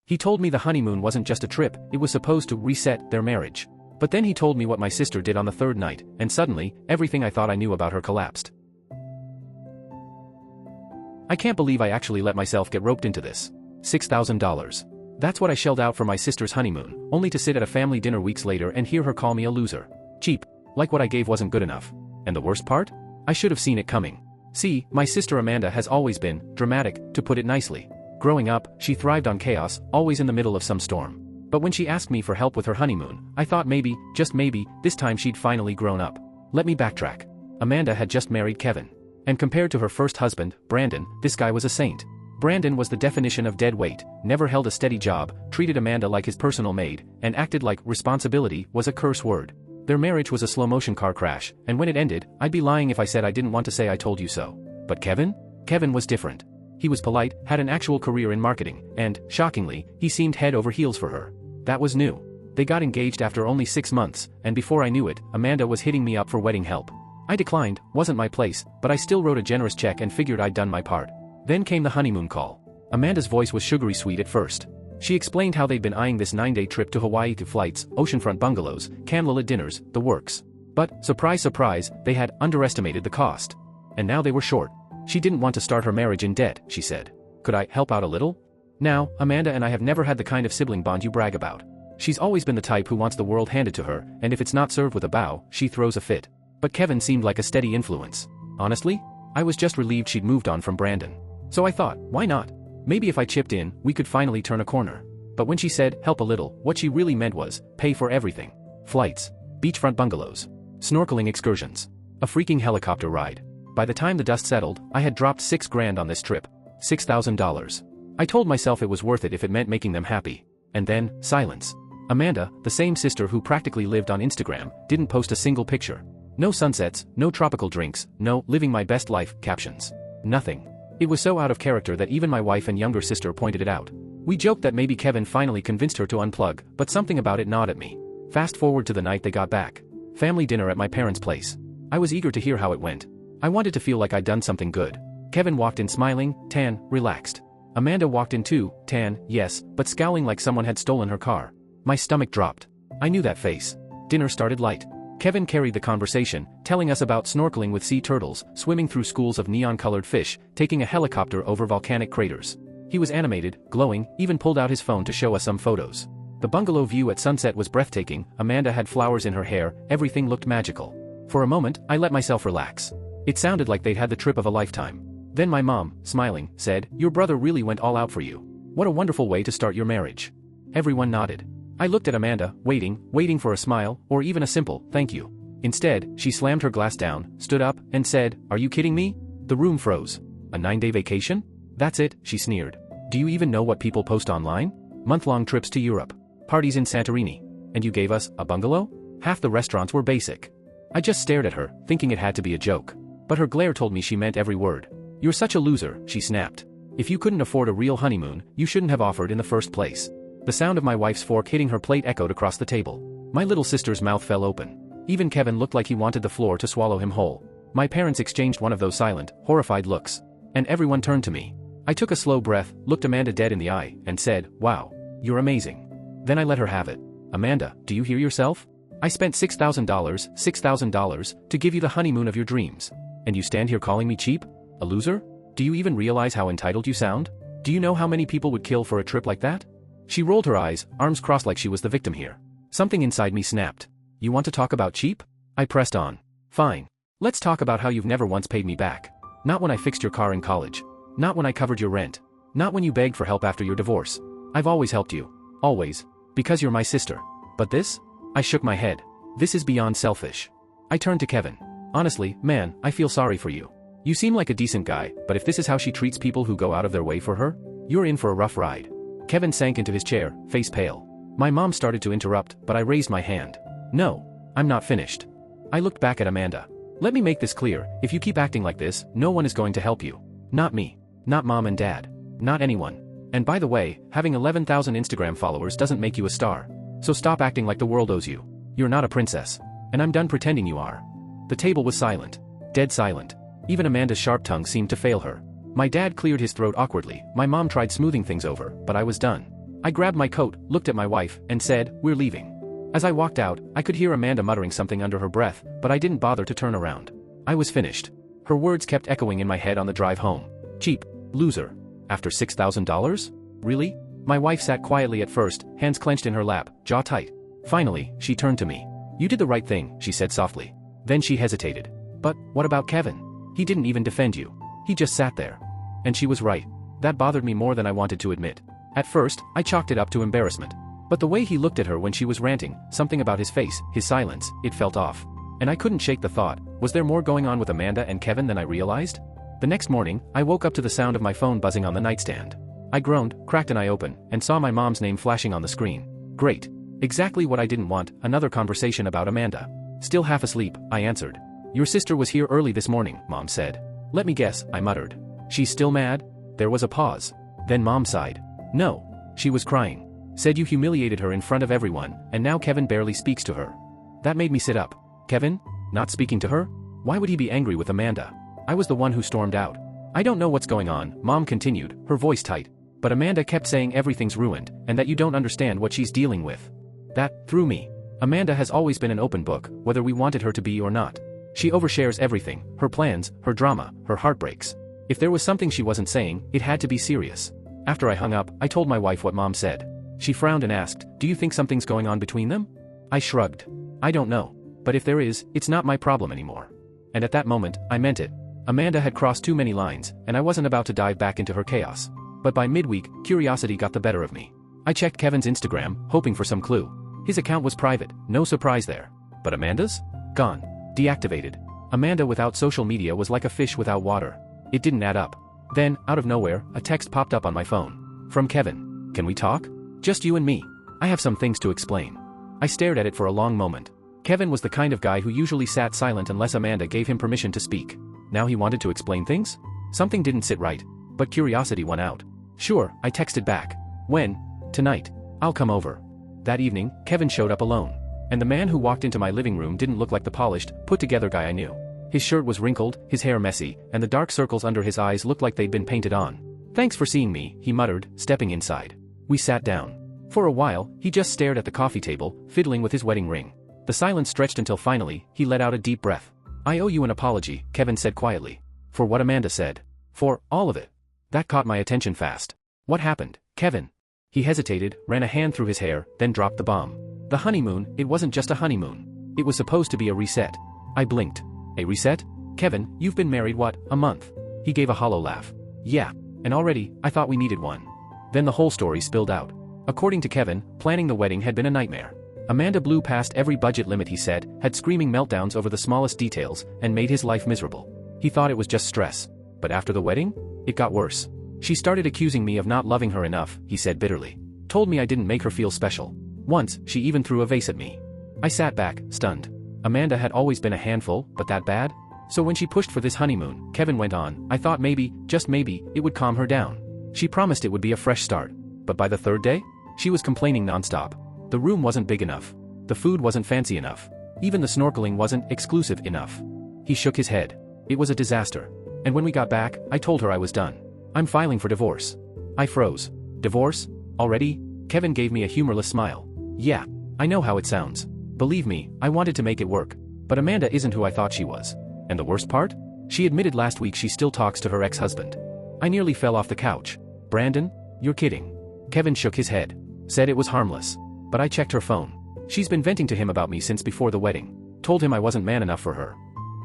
He told me the honeymoon wasn't just a trip, it was supposed to reset their marriage. But then he told me what my sister did on the third night, and suddenly, everything I thought I knew about her collapsed. I can't believe I actually let myself get roped into this. $6,000. That's what I shelled out for my sister's honeymoon, only to sit at a family dinner weeks later and hear her call me a loser. Cheap. Like what I gave wasn't good enough. And the worst part? I should have seen it coming. See, my sister Amanda has always been dramatic, to put it nicely. Growing up, she thrived on chaos, always in the middle of some storm. But when she asked me for help with her honeymoon, I thought maybe, just maybe, this time she'd finally grown up. Let me backtrack. Amanda had just married Kevin. And compared to her first husband, Brandon, this guy was a saint. Brandon was the definition of dead weight, never held a steady job, treated Amanda like his personal maid, and acted like responsibility was a curse word. Their marriage was a slow-motion car crash, and when it ended, I'd be lying if I said I didn't want to say I told you so. But Kevin? Kevin was different. He was polite, had an actual career in marketing, and, shockingly, he seemed head over heels for her. That was new. They got engaged after only 6 months, and before I knew it, Amanda was hitting me up for wedding help. I declined, wasn't my place, but I still wrote a generous check and figured I'd done my part. Then came the honeymoon call. Amanda's voice was sugary sweet at first. She explained how they'd been eyeing this 9-day trip to Hawaii to flights, oceanfront bungalows, candlelit dinners, the works. But, surprise surprise, they had underestimated the cost. And now they were short. She didn't want to start her marriage in debt, she said. Could I help out a little? Now, Amanda and I have never had the kind of sibling bond you brag about. She's always been the type who wants the world handed to her, and if it's not served with a bow, she throws a fit. But Kevin seemed like a steady influence. Honestly, I was just relieved she'd moved on from Brandon. So I thought, why not? Maybe if I chipped in, we could finally turn a corner. But when she said, help a little, what she really meant was, pay for everything. Flights, beachfront bungalows, snorkeling excursions, a freaking helicopter ride. By the time the dust settled, I had dropped $6 grand on this trip. $6,000. I told myself it was worth it if it meant making them happy. And then, silence. Amanda, the same sister who practically lived on Instagram, didn't post a single picture. No sunsets, no tropical drinks, no living my best life captions. Nothing. It was so out of character that even my wife and younger sister pointed it out. We joked that maybe Kevin finally convinced her to unplug, but something about it gnawed at me. Fast forward to the night they got back. Family dinner at my parents' place. I was eager to hear how it went. I wanted to feel like I'd done something good. Kevin walked in smiling, tan, relaxed. Amanda walked in too, tan, yes, but scowling like someone had stolen her car. My stomach dropped. I knew that face. Dinner started light. Kevin carried the conversation, telling us about snorkeling with sea turtles, swimming through schools of neon-colored fish, taking a helicopter over volcanic craters. He was animated, glowing, even pulled out his phone to show us some photos. The bungalow view at sunset was breathtaking, Amanda had flowers in her hair, everything looked magical. For a moment, I let myself relax. It sounded like they'd had the trip of a lifetime. Then my mom, smiling, said, your brother really went all out for you. What a wonderful way to start your marriage. Everyone nodded. I looked at Amanda, waiting for a smile, or even a simple, thank you. Instead, she slammed her glass down, stood up, and said, are you kidding me? The room froze. A 9-day vacation? That's it, she sneered. Do you even know what people post online? Month-long trips to Europe. Parties in Santorini. And you gave us a bungalow? Half the restaurants were basic. I just stared at her, thinking it had to be a joke. But her glare told me she meant every word. You're such a loser, she snapped. If you couldn't afford a real honeymoon, you shouldn't have offered in the first place. The sound of my wife's fork hitting her plate echoed across the table. My little sister's mouth fell open. Even Kevin looked like he wanted the floor to swallow him whole. My parents exchanged one of those silent, horrified looks. And everyone turned to me. I took a slow breath, looked Amanda dead in the eye, and said, wow, you're amazing. Then I let her have it. Amanda, do you hear yourself? I spent $6,000 to give you the honeymoon of your dreams. And you stand here calling me cheap? A loser? Do you even realize how entitled you sound? Do you know how many people would kill for a trip like that? She rolled her eyes, arms crossed like she was the victim here. Something inside me snapped. You want to talk about cheap? I pressed on. Fine. Let's talk about how you've never once paid me back. Not when I fixed your car in college. Not when I covered your rent. Not when you begged for help after your divorce. I've always helped you. Always. Because you're my sister. But this? I shook my head. This is beyond selfish. I turned to Kevin. Honestly, man, I feel sorry for you. You seem like a decent guy, but if this is how she treats people who go out of their way for her, you're in for a rough ride. Kevin sank into his chair, face pale. My mom started to interrupt, but I raised my hand. No, I'm not finished. I looked back at Amanda. Let me make this clear, if you keep acting like this, no one is going to help you. Not me. Not mom and dad. Not anyone. And by the way, having 11,000 Instagram followers doesn't make you a star. So stop acting like the world owes you. You're not a princess. And I'm done pretending you are. The table was silent. Dead silent. Even Amanda's sharp tongue seemed to fail her. My dad cleared his throat awkwardly, my mom tried smoothing things over, but I was done. I grabbed my coat, looked at my wife, and said, "We're leaving." As I walked out, I could hear Amanda muttering something under her breath, but I didn't bother to turn around. I was finished. Her words kept echoing in my head on the drive home. Cheap. Loser. After $6,000? Really? My wife sat quietly at first, hands clenched in her lap, jaw tight. Finally, she turned to me. "You did the right thing," she said softly. Then she hesitated. "But, what about Kevin? He didn't even defend you. He just sat there." And she was right. That bothered me more than I wanted to admit. At first, I chalked it up to embarrassment. But the way he looked at her when she was ranting, something about his face, his silence, it felt off. And I couldn't shake the thought, was there more going on with Amanda and Kevin than I realized? The next morning, I woke up to the sound of my phone buzzing on the nightstand. I groaned, cracked an eye open, and saw my mom's name flashing on the screen. Great. Exactly what I didn't want, another conversation about Amanda. Still half asleep, I answered. "Your sister was here early this morning," Mom said. "Let me guess," I muttered. "She's still mad?" There was a pause. Then Mom sighed. "No. She was crying. Said you humiliated her in front of everyone, and now Kevin barely speaks to her." That made me sit up. Kevin? Not speaking to her? Why would he be angry with Amanda? I was the one who stormed out. "I don't know what's going on," Mom continued, her voice tight. "But Amanda kept saying everything's ruined, and that you don't understand what she's dealing with." That threw me. Amanda has always been an open book, whether we wanted her to be or not. She overshares everything, her plans, her drama, her heartbreaks. If there was something she wasn't saying, it had to be serious. After I hung up, I told my wife what Mom said. She frowned and asked, "Do you think something's going on between them?" I shrugged. "I don't know. But if there is, it's not my problem anymore." And at that moment, I meant it. Amanda had crossed too many lines, and I wasn't about to dive back into her chaos. But by midweek, curiosity got the better of me. I checked Kevin's Instagram, hoping for some clue. His account was private, no surprise there. But Amanda's? Gone. Deactivated. Amanda without social media was like a fish without water. It didn't add up. Then, out of nowhere, a text popped up on my phone. From Kevin. "Can we talk? Just you and me. I have some things to explain." I stared at it for a long moment. Kevin was the kind of guy who usually sat silent unless Amanda gave him permission to speak. Now he wanted to explain things? Something didn't sit right. But curiosity won out. "Sure," I texted back. "When?" "Tonight. I'll come over." That evening, Kevin showed up alone. And the man who walked into my living room didn't look like the polished, put-together guy I knew. His shirt was wrinkled, his hair messy, and the dark circles under his eyes looked like they'd been painted on. "Thanks for seeing me," he muttered, stepping inside. We sat down. For a while, he just stared at the coffee table, fiddling with his wedding ring. The silence stretched until finally, he let out a deep breath. "I owe you an apology," Kevin said quietly. "For what Amanda said. For all of it." That caught my attention fast. "What happened, Kevin?" He hesitated, ran a hand through his hair, then dropped the bomb. "The honeymoon, it wasn't just a honeymoon. It was supposed to be a reset." I blinked. "A reset? Kevin, you've been married what, a month?" He gave a hollow laugh. "Yeah. And already, I thought we needed one." Then the whole story spilled out. According to Kevin, planning the wedding had been a nightmare. Amanda blew past every budget limit he said, had screaming meltdowns over the smallest details, and made his life miserable. He thought it was just stress. But after the wedding? It got worse. "She started accusing me of not loving her enough," he said bitterly. "Told me I didn't make her feel special. Once, she even threw a vase at me." I sat back, stunned. Amanda had always been a handful, but that bad? "So when she pushed for this honeymoon," Kevin went on, "I thought maybe, just maybe, it would calm her down. She promised it would be a fresh start. But by the third day? She was complaining nonstop. The room wasn't big enough. The food wasn't fancy enough. Even the snorkeling wasn't exclusive enough." He shook his head. "It was a disaster. And when we got back, I told her I was done. I'm filing for divorce." I froze. "Divorce? Already?" Kevin gave me a humorless smile. "Yeah. I know how it sounds. Believe me, I wanted to make it work. But Amanda isn't who I thought she was. And the worst part? She admitted last week she still talks to her ex-husband." I nearly fell off the couch. "Brandon? You're kidding." Kevin shook his head. Said it was harmless. But I checked her phone. She's been venting to him about me since before the wedding. Told him I wasn't man enough for her.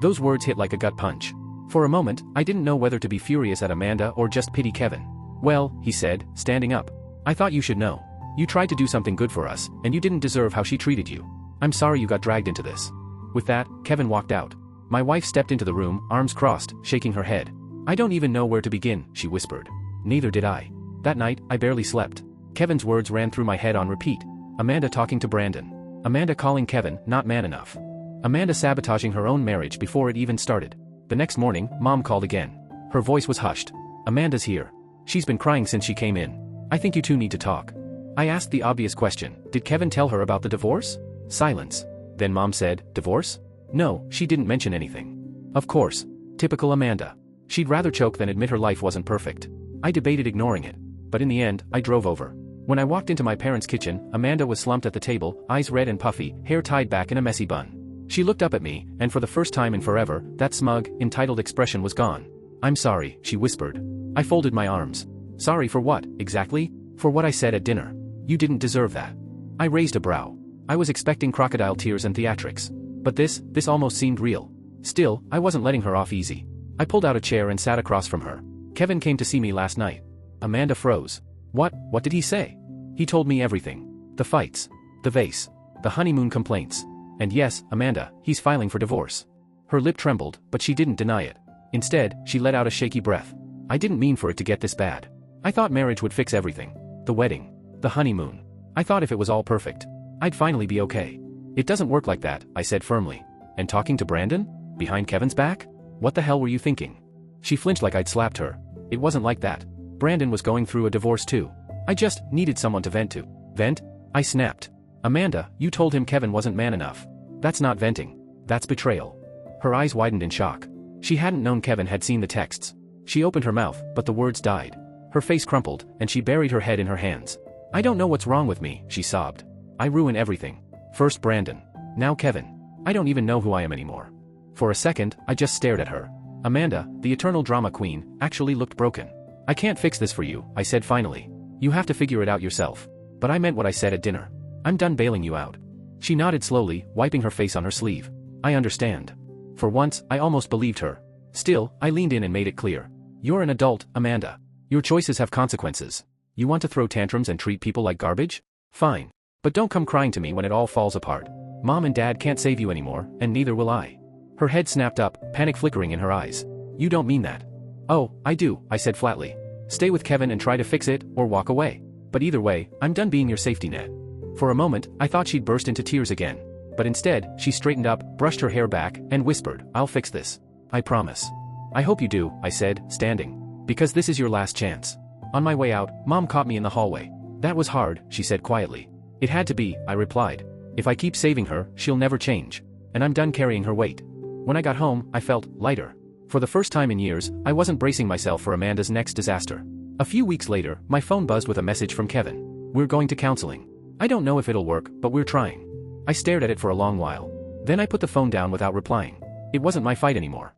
Those words hit like a gut punch. For a moment, I didn't know whether to be furious at Amanda or just pity Kevin. "Well," he said, standing up. "I thought you should know. You tried to do something good for us, and you didn't deserve how she treated you. I'm sorry you got dragged into this." With that, Kevin walked out. My wife stepped into the room, arms crossed, shaking her head. "I don't even know where to begin," she whispered. Neither did I. That night, I barely slept. Kevin's words ran through my head on repeat. Amanda talking to Brandon. Amanda calling Kevin not man enough. Amanda sabotaging her own marriage before it even started. The next morning, Mom called again. Her voice was hushed. "Amanda's here. She's been crying since she came in. I think you two need to talk." I asked the obvious question. Did Kevin tell her about the divorce? Silence. Then Mom said, "Divorce? No, she didn't mention anything." Of course. Typical Amanda. She'd rather choke than admit her life wasn't perfect. I debated ignoring it. But in the end, I drove over. When I walked into my parents' kitchen, Amanda was slumped at the table, eyes red and puffy, hair tied back in a messy bun. She looked up at me, and for the first time in forever, that smug, entitled expression was gone. "I'm sorry," she whispered. I folded my arms. "Sorry for what, exactly?" "For what I said at dinner. You didn't deserve that." I raised a brow. I was expecting crocodile tears and theatrics. But this almost seemed real. Still, I wasn't letting her off easy. I pulled out a chair and sat across from her. "Kevin came to see me last night." Amanda froze. What did he say?" "He told me everything. The fights. The vase. The honeymoon complaints. And yes, Amanda, he's filing for divorce." Her lip trembled, but she didn't deny it. Instead, she let out a shaky breath. "I didn't mean for it to get this bad. I thought marriage would fix everything. The wedding. The honeymoon. I thought if it was all perfect, I'd finally be okay." "It doesn't work like that," I said firmly. "And talking to Brandon? Behind Kevin's back? What the hell were you thinking?" She flinched like I'd slapped her. "It wasn't like that. Brandon was going through a divorce too. I just needed someone to vent to." "Vent?" I snapped. "Amanda, you told him Kevin wasn't man enough. That's not venting. That's betrayal." Her eyes widened in shock. She hadn't known Kevin had seen the texts. She opened her mouth, but the words died. Her face crumpled, and she buried her head in her hands. "I don't know what's wrong with me," she sobbed. "I ruin everything. First Brandon. Now Kevin. I don't even know who I am anymore." For a second, I just stared at her. Amanda, the eternal drama queen, actually looked broken. "I can't fix this for you," I said finally. "You have to figure it out yourself." "But I meant what I said at dinner. I'm done bailing you out." She nodded slowly, wiping her face on her sleeve. "I understand." For once, I almost believed her. Still, I leaned in and made it clear. "You're an adult, Amanda. Your choices have consequences. You want to throw tantrums and treat people like garbage? Fine. But don't come crying to me when it all falls apart. Mom and Dad can't save you anymore, and neither will I." Her head snapped up, panic flickering in her eyes. "You don't mean that." "Oh, I do," I said flatly. "Stay with Kevin and try to fix it, or walk away. But either way, I'm done being your safety net." For a moment, I thought she'd burst into tears again. But instead, she straightened up, brushed her hair back, and whispered, "I'll fix this. I promise." "I hope you do," I said, standing. "Because this is your last chance." On my way out, Mom caught me in the hallway. "That was hard," she said quietly. "It had to be," I replied. "If I keep saving her, she'll never change. And I'm done carrying her weight." When I got home, I felt lighter. For the first time in years, I wasn't bracing myself for Amanda's next disaster. A few weeks later, my phone buzzed with a message from Kevin. "We're going to counseling. I don't know if it'll work, but we're trying." I stared at it for a long while. Then I put the phone down without replying. It wasn't my fight anymore.